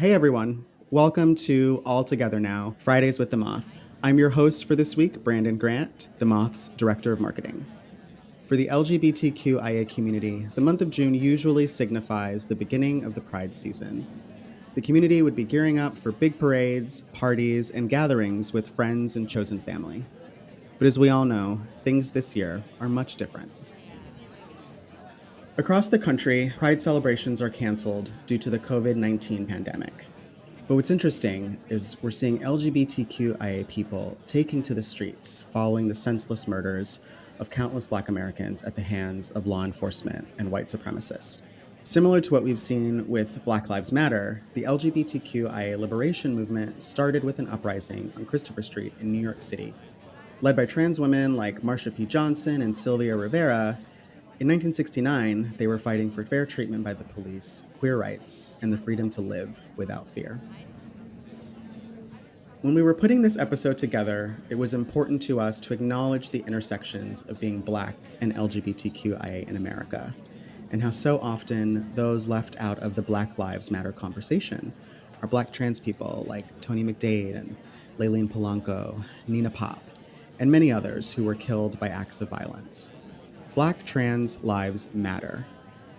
Hey everyone, welcome to All Together Now, Fridays with the Moth. I'm your host for this week, Brandon Grant, the Moth's Director of Marketing. For the LGBTQIA community, the month of June usually signifies the beginning of the Pride season. The community would be gearing up for big parades, parties, and gatherings with friends and chosen family. But as we all know, things this year are much different. Across the country, Pride celebrations are canceled due to the COVID-19 pandemic. But what's interesting is we're seeing LGBTQIA people taking to the streets following the senseless murders of countless Black Americans at the hands of law enforcement and white supremacists. Similar to what we've seen with Black Lives Matter, the LGBTQIA liberation movement started with an uprising on Christopher Street in New York City. Led by trans women like Marsha P. Johnson and Sylvia Rivera, in 1969, they were fighting for fair treatment by the police, queer rights, and the freedom to live without fear. When we were putting this episode together, it was important to us to acknowledge the intersections of being Black and LGBTQIA in America, and how so often those left out of the Black Lives Matter conversation are Black trans people like Tony McDade and Layleen Polanco, Nina Pop, and many others who were killed by acts of violence. Black trans lives matter.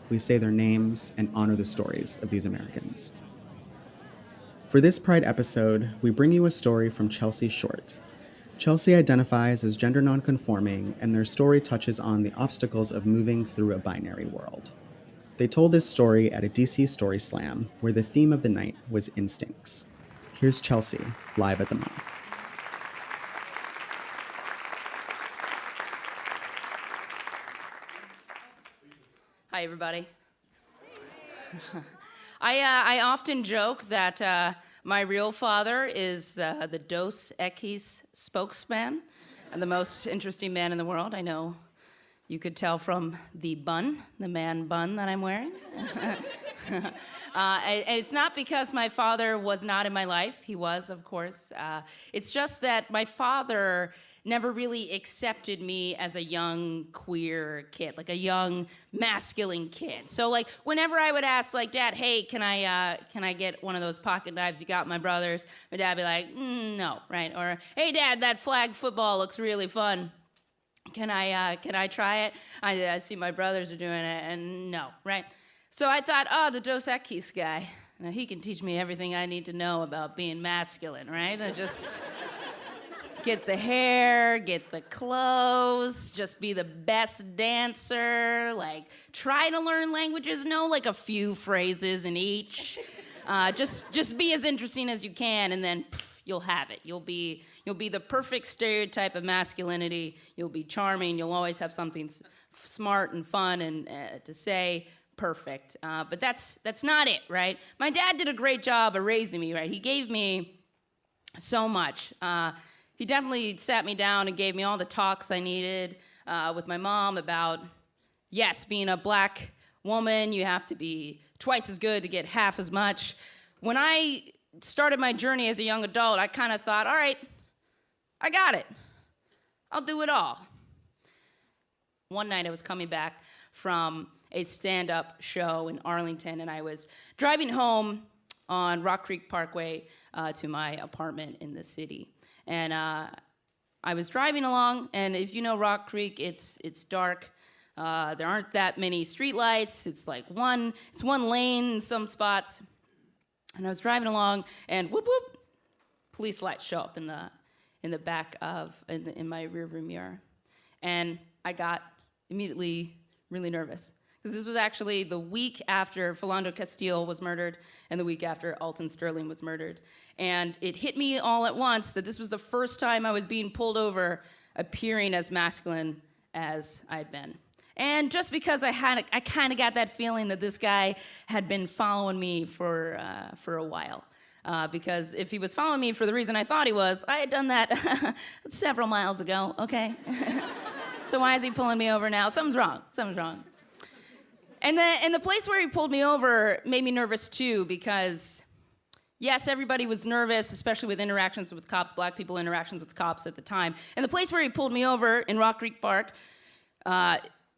We say their names and honor the stories of these Americans. For this Pride episode, we bring you a story from Chelsea Shorte. Chelsea identifies as gender nonconforming, and their story touches on the obstacles of moving through a binary world. They told this story at a DC Story Slam, where the theme of the night was instincts. Here's Chelsea, live at the Moth. Hi, everybody. I often joke that my real father is the Dos Equis spokesman and the most interesting man in the world. I know you could tell from the bun, the man bun that I'm wearing. It's not because my father was not in my life. He was, of course. It's just that my father never really accepted me as a young queer kid, like a young masculine kid. So like whenever I would ask like, Dad, hey, can I get one of those pocket knives you got my brothers? My dad would be like, no, right? Or, hey, Dad, that flag football looks really fun. Can I try it? I see my brothers are doing it, and no, right? So I thought, the Dos Equis guy, he can teach me everything I need to know about being masculine, right? I just get the hair, get the clothes, just be the best dancer, like try to learn languages, know like a few phrases in each. Just be as interesting as you can, and then you'll have it. You'll be the perfect stereotype of masculinity. You'll be charming. You'll always have something smart and fun and to say. Perfect. But that's not it, right? My dad did a great job of raising me, right? He gave me so much. He definitely sat me down and gave me all the talks I needed with my mom about, yes, being a Black woman, you have to be twice as good to get half as much. When I started my journey as a young adult, I kind of thought, all right, I got it. I'll do it all. One night I was coming back from a stand-up show in Arlington, and I was driving home on Rock Creek Parkway to my apartment in the city. And I was driving along, and if you know Rock Creek, it's dark. There aren't that many streetlights. It's like one lane in some spots. And I was driving along, and whoop whoop, police lights show up in the back in my rearview mirror, and I got immediately really nervous. Because this was actually the week after Philando Castile was murdered and the week after Alton Sterling was murdered. And it hit me all at once that this was the first time I was being pulled over appearing as masculine as I'd been. And just because I kind of got that feeling that this guy had been following me for a while. Because if he was following me for the reason I thought he was, I had done that several miles ago, okay? So why is he pulling me over now? Something's wrong. And the place where he pulled me over made me nervous too, because yes, everybody was nervous, especially with interactions with cops, Black people interactions with cops at the time. And the place where he pulled me over in Rock Creek Park,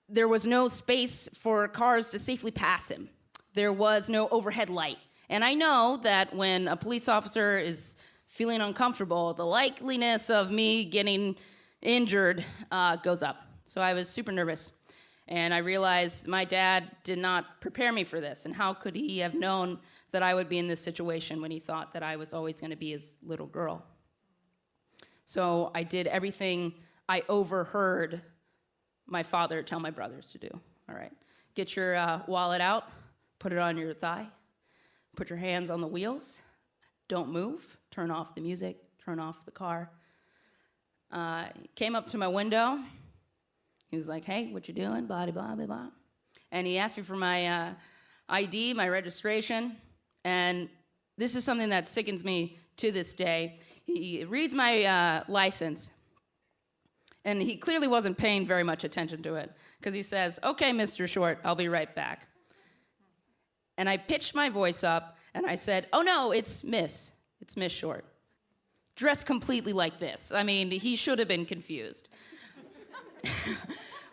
there was no space for cars to safely pass him. There was no overhead light. And I know that when a police officer is feeling uncomfortable, the likeliness of me getting injured goes up. So I was super nervous. And I realized my dad did not prepare me for this. And how could he have known that I would be in this situation when he thought that I was always going to be his little girl? So I did everything I overheard my father tell my brothers to do. All right, get your wallet out, put it on your thigh, put your hands on the wheels, don't move, turn off the music, turn off the car. Came up to my window. He was like, hey, what you doing? Blah, blah, blah, blah. And he asked me for my ID, my registration. And this is something that sickens me to this day. He reads my license. And he clearly wasn't paying very much attention to it. Because he says, okay, Mr. Short, I'll be right back. And I pitched my voice up. And I said, oh, no, it's Miss. It's Miss Short. Dressed completely like this. I mean, he should have been confused.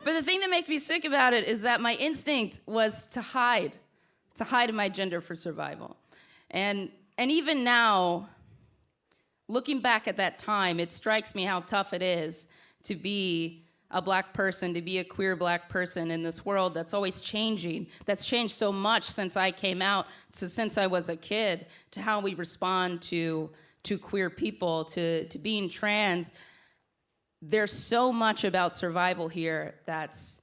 But the thing that makes me sick about it is that my instinct was to hide my gender for survival. And even now, looking back at that time, it strikes me how tough it is to be a black person, to be a queer black person in this world that's always changing, that's changed so much since I came out, since I was a kid, to how we respond to queer people, to being trans. There's so much about survival here that's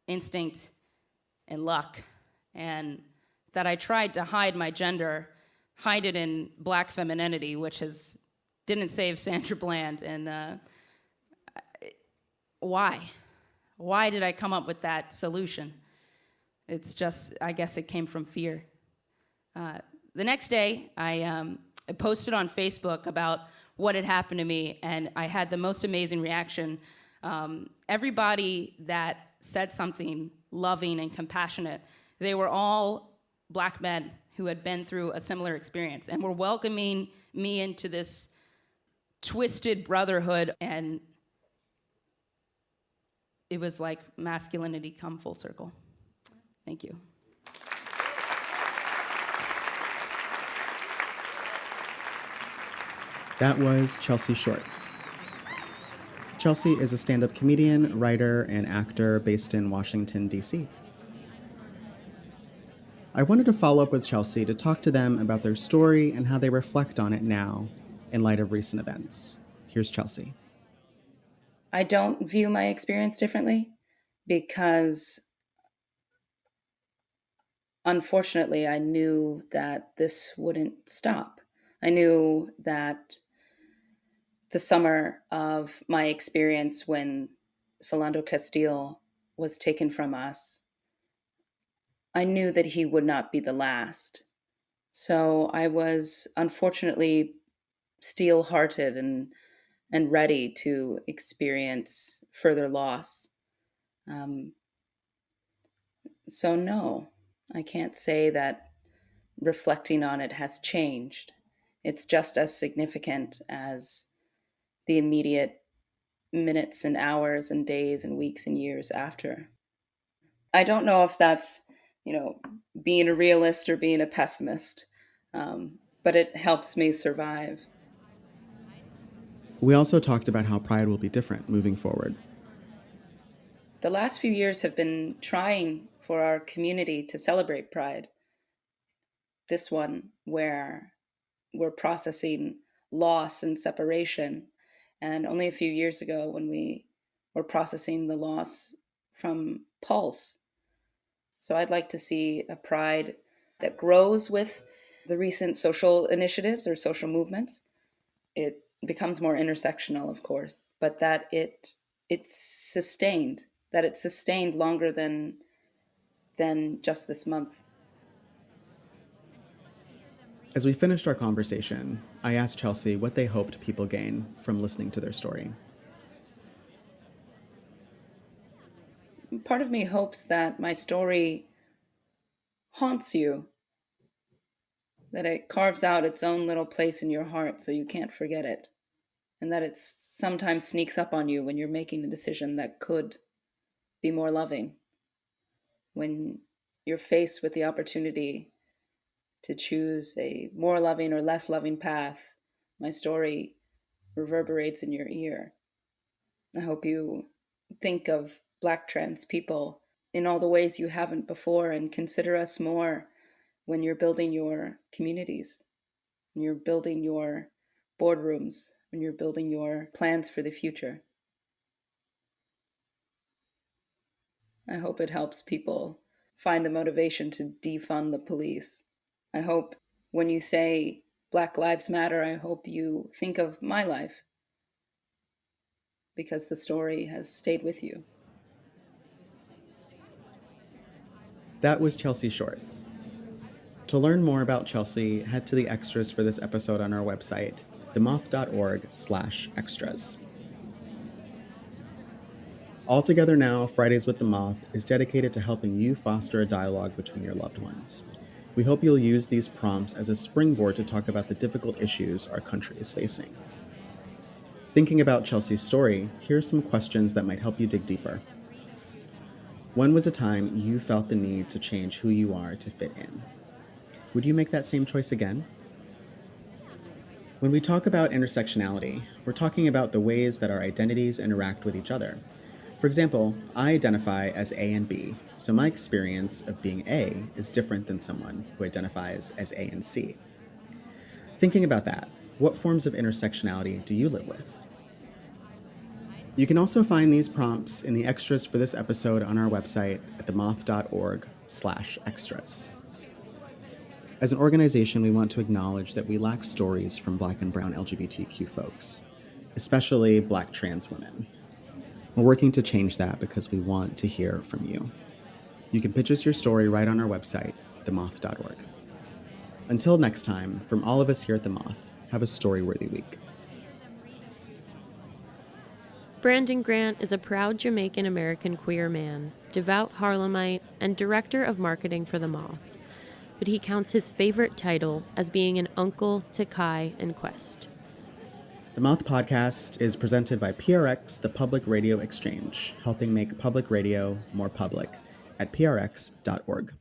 instinct and luck, and that I tried to hide my gender, hide it in black femininity, which didn't save Sandra Bland. And why? Why did I come up with that solution? It's just, I guess it came from fear. The next day, I posted on Facebook about what had happened to me, and I had the most amazing reaction. Everybody that said something loving and compassionate, they were all black men who had been through a similar experience and were welcoming me into this twisted brotherhood, and it was like masculinity come full circle. Thank you. That was Chelsea Shorte. Chelsea is a stand-up comedian, writer, and actor based in Washington, D.C. I wanted to follow up with Chelsea to talk to them about their story and how they reflect on it now in light of recent events. Here's Chelsea. I don't view my experience differently because, unfortunately, I knew that this wouldn't stop. I knew that the summer of my experience when Philando Castile was taken from us, I knew that he would not be the last. So I was unfortunately steel-hearted and ready to experience further loss. So no, I can't say that reflecting on it has changed. It's just as significant as the immediate minutes and hours and days and weeks and years after. I don't know if that's, being a realist or being a pessimist, but it helps me survive. We also talked about how Pride will be different moving forward. The last few years have been trying for our community to celebrate Pride. This one, where we're processing loss and separation. And only a few years ago, when we were processing the loss from Pulse. So I'd like to see a Pride that grows with the recent social initiatives or social movements. It becomes more intersectional, of course, but that it's sustained, that it's sustained longer than just this month. As we finished our conversation, I asked Chelsea what they hoped people gain from listening to their story. Part of me hopes that my story haunts you, that it carves out its own little place in your heart so you can't forget it, and that it sometimes sneaks up on you when you're making a decision that could be more loving, when you're faced with the opportunity to choose a more loving or less loving path, my story reverberates in your ear. I hope you think of Black trans people in all the ways you haven't before, and consider us more when you're building your communities, when you're building your boardrooms, when you're building your plans for the future. I hope it helps people find the motivation to defund the police. I hope when you say Black Lives Matter, I hope you think of my life, because the story has stayed with you. That was Chelsea Shorte. To learn more about Chelsea, head to the extras for this episode on our website, themoth.org/extras. All Together Now, Fridays with the Moth is dedicated to helping you foster a dialogue between your loved ones. We hope you'll use these prompts as a springboard to talk about the difficult issues our country is facing. Thinking about Chelsea's story, here are some questions that might help you dig deeper. When was a time you felt the need to change who you are to fit in? Would you make that same choice again? When we talk about intersectionality, we're talking about the ways that our identities interact with each other. For example, I identify as A and B, so my experience of being A is different than someone who identifies as A and C. Thinking about that, what forms of intersectionality do you live with? You can also find these prompts in the extras for this episode on our website at themoth.org/extras. As an organization, we want to acknowledge that we lack stories from Black and brown LGBTQ folks, especially Black trans women. We're working to change that because we want to hear from you. You can pitch us your story right on our website, themoth.org. Until next time, from all of us here at The Moth, have a story-worthy week. Brandon Grant is a proud Jamaican-American queer man, devout Harlemite, and director of marketing for The Moth. But he counts his favorite title as being an uncle to Kai and Quest. The Moth podcast is presented by PRX, the Public Radio Exchange, helping make public radio more public at prx.org.